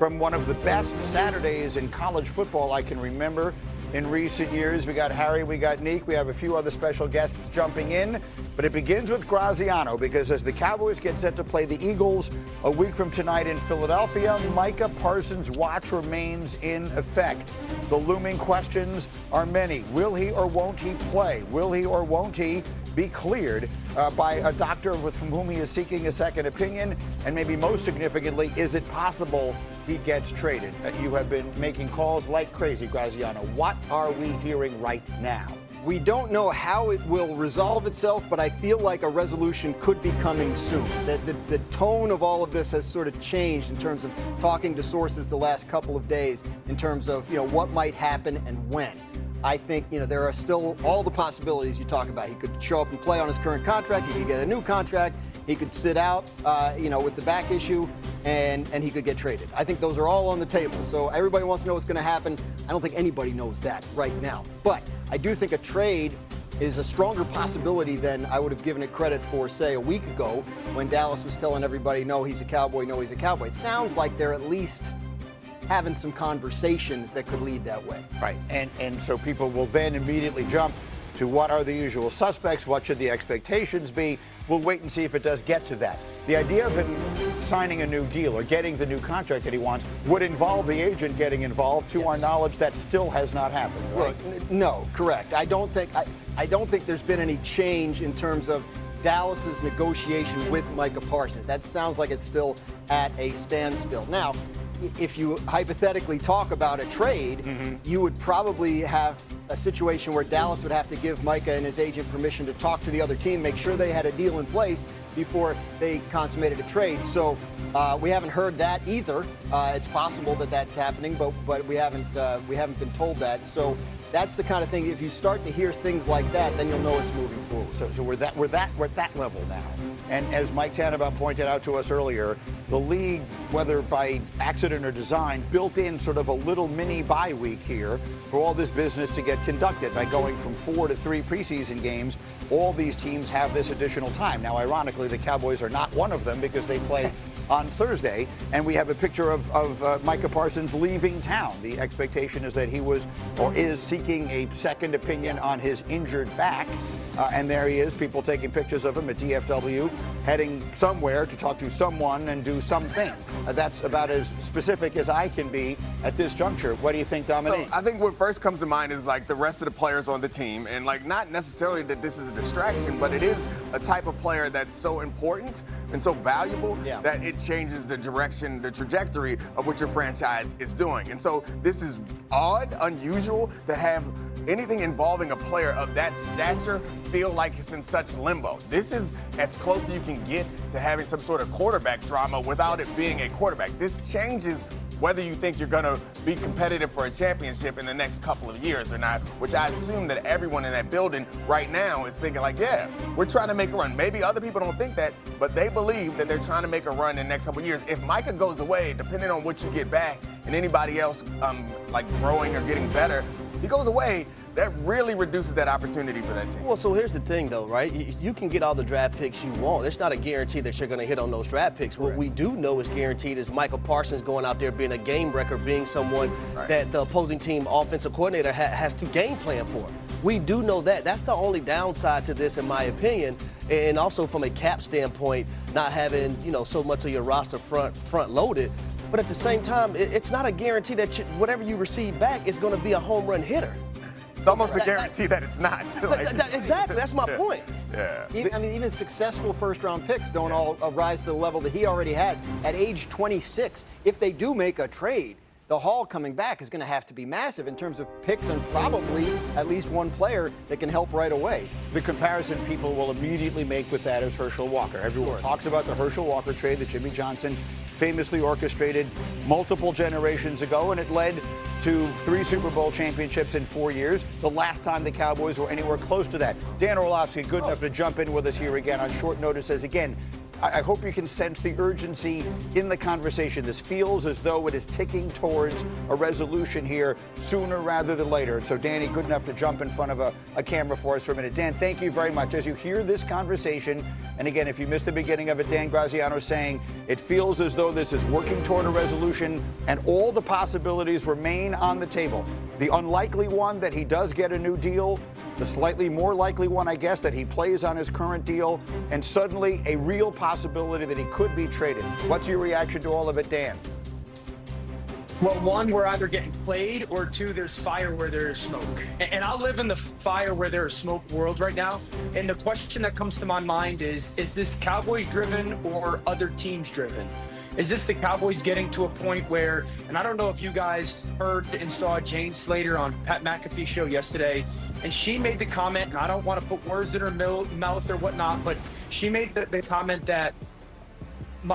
from one of the best Saturdays in college football I can remember in recent years. We got Harry, we got Neek, we have a few other special guests jumping in. But it begins with Graziano, because as the Cowboys get set to play the Eagles a week from tonight in Philadelphia, Micah Parsons' watch remains in effect. The looming questions are many. Will he or won't he play? Will he or won't he be cleared by a doctor from whom he is seeking a second opinion? And maybe most significantly, is it possible he gets traded? You have been making calls like crazy, Graziano. What are we hearing right now? We don't know how it will resolve itself, but I feel like a resolution could be coming soon. The tone of all of this has sort of changed in terms of talking to sources the last couple of days in terms of, what might happen and when. I think, there are still all the possibilities you talk about. He could show up and play on his current contract. He could get a new contract. He could sit out, with the back issue, and he could get traded. I think those are all on the table. So everybody wants to know what's going to happen. I don't think anybody knows that right now. But I do think a trade is a stronger possibility than I would have given it credit for, say, a week ago when Dallas was telling everybody, no, he's a Cowboy, no, he's a Cowboy. It sounds like they're at least having some conversations that could lead that way. Right, and so people will then immediately jump to what are the usual suspects, what should the expectations be. We'll wait and see if it does get to that. The idea of him signing a new deal or getting the new contract that he wants would involve the agent getting involved. To our knowledge, that still has not happened, right? No, correct. I don't think there's been any change in terms of Dallas's negotiation with Micah Parsons. That sounds like it's still at a standstill. Now, if you hypothetically talk about a trade, you would probably have a situation where Dallas would have to give Micah and his agent permission to talk to the other team, make sure they had a deal in place before they consummated a trade. So we haven't heard that either. It's possible that that's happening, but we haven't been told that. So that's the kind of thing. If you start to hear things like that, then you'll know it's moving forward. So we're at that level now. And as Mike Tannenbaum pointed out to us earlier, the league, whether by accident or design, built in sort of a little mini bye week here for all this business to get conducted. By going from 4 to 3 preseason games, all these teams have this additional time. Now, ironically, the Cowboys are not one of them because they play on Thursday, and we have a picture of Micah Parsons leaving town. The expectation is that he was or is seeking a second opinion on his injured back, and there he is, people taking pictures of him at DFW, heading somewhere to talk to someone and do something. That's about as specific as I can be at this juncture. What do you think, Dominique? So I think what first comes to mind is like the rest of the players on the team, and like not necessarily that this is a distraction, but it is a type of player that's so important and so valuable that it changes the direction, the trajectory of what your franchise is doing. And so this is odd, unusual to have anything involving a player of that stature feel like it's in such limbo. This is as close as you can get to having some sort of quarterback drama without it being a quarterback. This changes whether you think you're going to be competitive for a championship in the next couple of years or not, which I assume that everyone in that building right now is thinking like, yeah, we're trying to make a run. Maybe other people don't think that, but they believe that they're trying to make a run in the next couple of years. If Micah goes away, depending on what you get back and anybody else like growing or getting better, he goes away, that really reduces that opportunity for that team. Well, so here's the thing, though, right? You can get all the draft picks you want. There's not a guarantee that you're going to hit on those draft picks. What we do know is guaranteed is Micah Parsons going out there being a game wrecker, being someone that the opposing team offensive coordinator has to game plan for. We do know that. That's the only downside to this, in my opinion. And also from a cap standpoint, not having, so much of your roster front loaded. But at the same time, it's not a guarantee that whatever you receive back is going to be a home run hitter. It's almost a guarantee that it's not. Exactly, that's my point. Yeah. Even successful first-round picks don't all rise to the level that he already has. At age 26, if they do make a trade, the haul coming back is going to have to be massive in terms of picks and probably at least one player that can help right away. The comparison people will immediately make with that is Herschel Walker. Everyone talks about the Herschel Walker trade that Jimmy Johnson famously orchestrated multiple generations ago, and it led to 3 Super Bowl championships in 4 years, the last time the Cowboys were anywhere close to that. Dan Orlovsky, good enough to jump in with us here again on short notice, says again, I hope you can sense the urgency in the conversation. This feels as though it is ticking towards a resolution here sooner rather than later. And so, Danny, good enough to jump in front of a camera for us for a minute. Dan, thank you very much. As you hear this conversation, and again, if you missed the beginning of it, Dan Graziano saying it feels as though this is working toward a resolution and all the possibilities remain on the table. The unlikely one that he does get a new deal, the slightly more likely one, I guess, that he plays on his current deal, and suddenly a real possibility that he could be traded. What's your reaction to all of it, Dan? Well, one, we're either getting played, or two, there's fire where there's smoke. And I live in the fire where there's smoke world right now. And the question that comes to my mind is this Cowboys driven or other teams driven? Is this the Cowboys getting to a point where, and I don't know if you guys heard and saw Jane Slater on Pat McAfee's show yesterday, and she made the comment, and I don't want to put words in her mouth or whatnot, but she made the comment that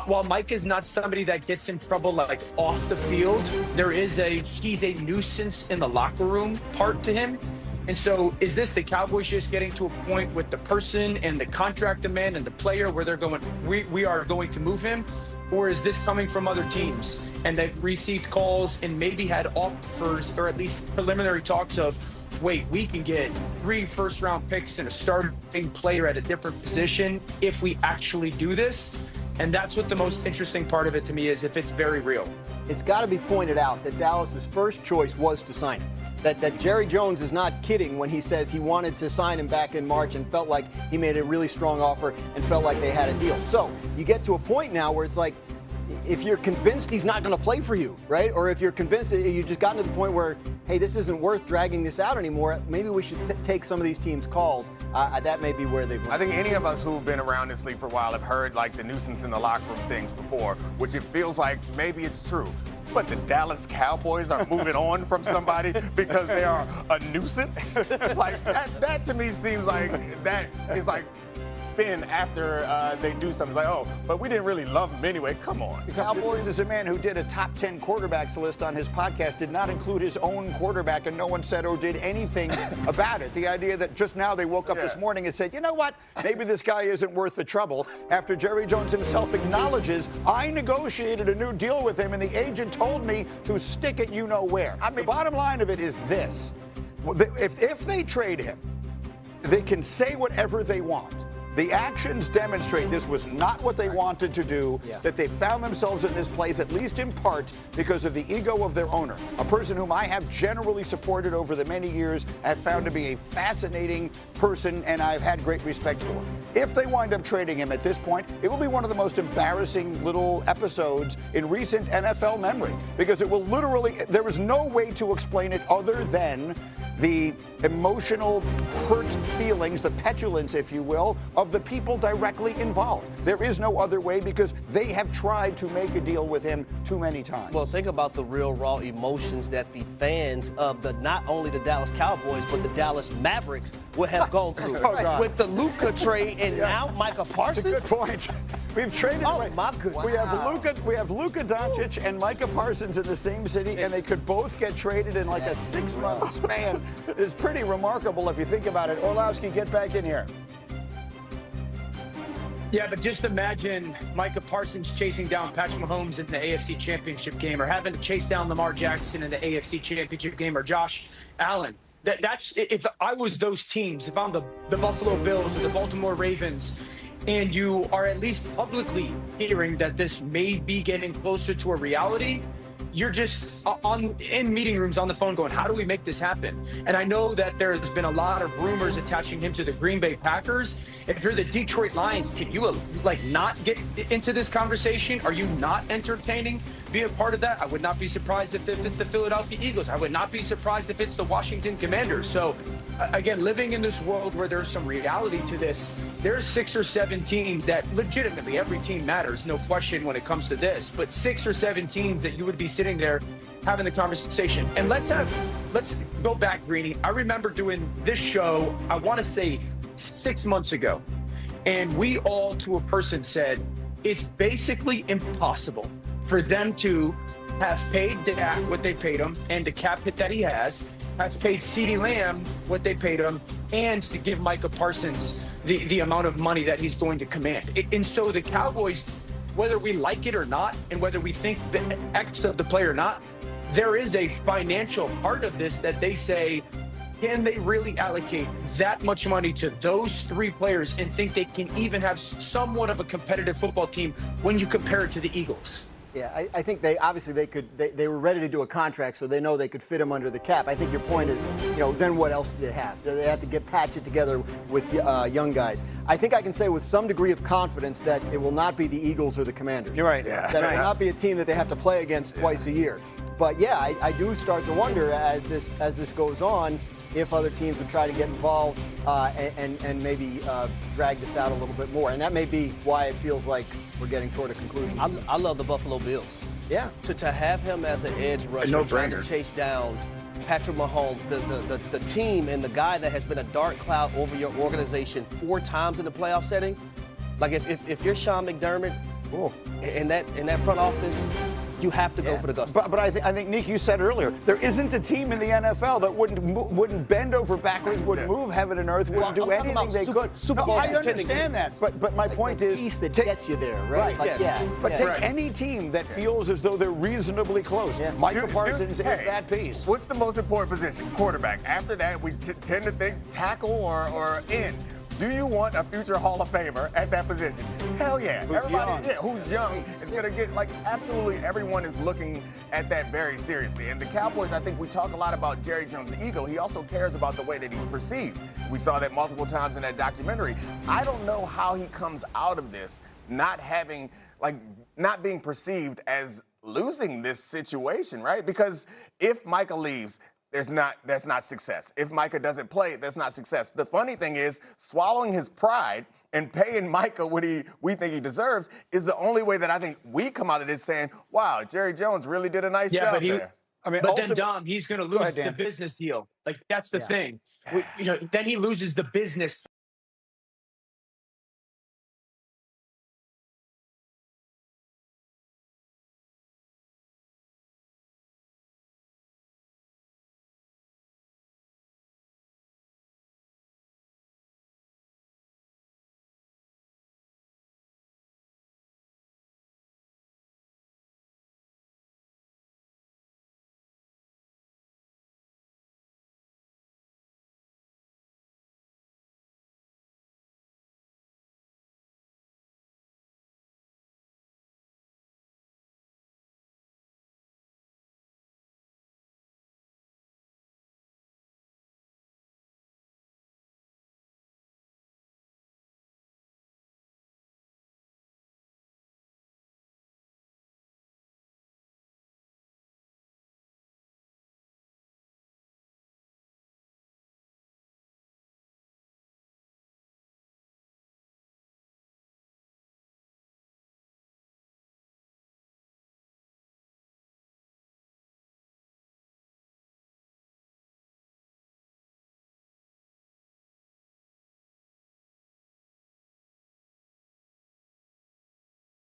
while Mike is not somebody that gets in trouble like off the field, he's a nuisance in the locker room part to him. And so is this the Cowboys just getting to a point with the person and the contract demand and the player where they're going, we are going to move him? Or is this coming from other teams and they've received calls and maybe had offers or at least preliminary talks of, wait, we can get 3 first-round picks and a starting player at a different position if we actually do this? And that's what the most interesting part of it to me is, if it's very real. It's got to be pointed out that Dallas's first choice was to sign him. That Jerry Jones is not kidding when he says he wanted to sign him back in March and felt like he made a really strong offer and felt like they had a deal. So you get to a point now where it's like, if you're convinced he's not going to play for you, right? Or if you're convinced that you've just gotten to the point where, hey, this isn't worth dragging this out anymore, maybe we should take some of these teams' calls. That may be where they've went. I think any of us who've been around this league for a while have heard like the nuisance in the locker room things before, which it feels like maybe it's true. But the Dallas Cowboys are moving on from somebody because they are a nuisance? Like, that to me seems like that is like spin after they do something. Like, oh, but we didn't really love him anyway. Come on. The Cowboys is a man who did a top 10 quarterbacks list on his podcast, did not include his own quarterback, and no one said or did anything about it. The idea that just now they woke up this morning and said, you know what, maybe this guy isn't worth the trouble, after Jerry Jones himself acknowledges, I negotiated a new deal with him and the agent told me to stick it you know where. I mean, the bottom line of it is this. If they trade him, they can say whatever they want. The actions demonstrate this was not what they wanted to do, that they found themselves in this place, at least in part, because of the ego of their owner, a person whom I have generally supported over the many years, have found to be a fascinating person, and I've had great respect for. If they wind up trading him at this point, it will be one of the most embarrassing little episodes in recent NFL memory, because it will literally, there is no way to explain it other than the emotional hurt feelings, the petulance, if you will, of the people directly involved. There is no other way because they have tried to make a deal with him too many times. Well, think about the real raw emotions that the fans of not only the Dallas Cowboys, but the Dallas Mavericks would have gone through. With the Luka trade and now Micah Parsons. That's a good point. We've traded. Oh, my goodness. We have Luka Doncic and Micah Parsons in the same city, and they could both get traded in like a 6-month span. It's pretty remarkable if you think about it. Orlovsky, get back in here. Yeah, but just imagine Micah Parsons chasing down Patrick Mahomes in the AFC Championship game, or having to chase down Lamar Jackson in the AFC Championship game, or Josh Allen. That's if I was those teams, if I'm the Buffalo Bills or the Baltimore Ravens, and you are at least publicly hearing that this may be getting closer to a reality, you're just in meeting rooms on the phone going, how do we make this happen? And I know that there's been a lot of rumors attaching him to the Green Bay Packers. If you're the Detroit Lions, can you not get into this conversation? Are you not entertaining being a part of that? I would not be surprised if it's the Philadelphia Eagles. I would not be surprised if it's the Washington Commanders. So again, living in this world where there's some reality to this, there's 6 or 7 teams that legitimately, every team matters, no question when it comes to this, but 6 or 7 teams that you would be sitting there having the conversation. And let's go back, Greeny. I remember doing this show, I want to say 6 months ago, and we all to a person said, it's basically impossible for them to have paid Dak what they paid him and the cap hit that he has, have paid CeeDee Lamb what they paid him, and to give Micah Parsons the amount of money that he's going to command. And so the Cowboys, whether we like it or not, and whether we think the X of the player or not, there is a financial part of this that they say, can they really allocate that much money to those three players and think they can even have somewhat of a competitive football team when you compare it to the Eagles? Yeah, I think they were ready to do a contract, so they know they could fit him under the cap. I think your point is, then what else do they have? Do they have to patch it together with young guys? I think I can say with some degree of confidence that it will not be the Eagles or the Commanders. You're right. Yeah. That it will not be a team that they have to play against twice a year. But yeah, I do start to wonder as this goes on if other teams would try to get involved and maybe drag this out a little bit more. And that may be why it feels like we're getting toward a conclusion. I love the Buffalo Bills. Yeah. To have him as an edge rusher trying to chase down Patrick Mahomes, the team and the guy that has been a dark cloud over your organization 4 times in the playoff setting. Like if you're Sean McDermott in that front office, you have to go for the gusto. But I think, Nick, you said earlier, there isn't a team in the NFL that wouldn't bend over backwards, wouldn't move heaven and earth, wouldn't do anything they could. I understand that, but my point is, piece that gets you there, right? Take any team that feels as though they're reasonably close. Yeah. Micah Parsons is that piece. What's the most important position? Quarterback. After that, we tend to think tackle or end. Do you want a future Hall of Famer at that position? Hell yeah. Who's young is going to get, absolutely everyone is looking at that very seriously. And the Cowboys, I think we talk a lot about Jerry Jones' ego. He also cares about the way that he's perceived. We saw that multiple times in that documentary. I don't know how he comes out of this not being perceived as losing this situation, right? Because if Micah leaves, that's not success. If Micah doesn't play, that's not success. The funny thing is, swallowing his pride and paying Micah what we think he deserves is the only way that I think we come out of this saying, wow, Jerry Jones really did a nice job there. But then, Dom, he's going to lose the business deal. That's the thing. Then he loses the business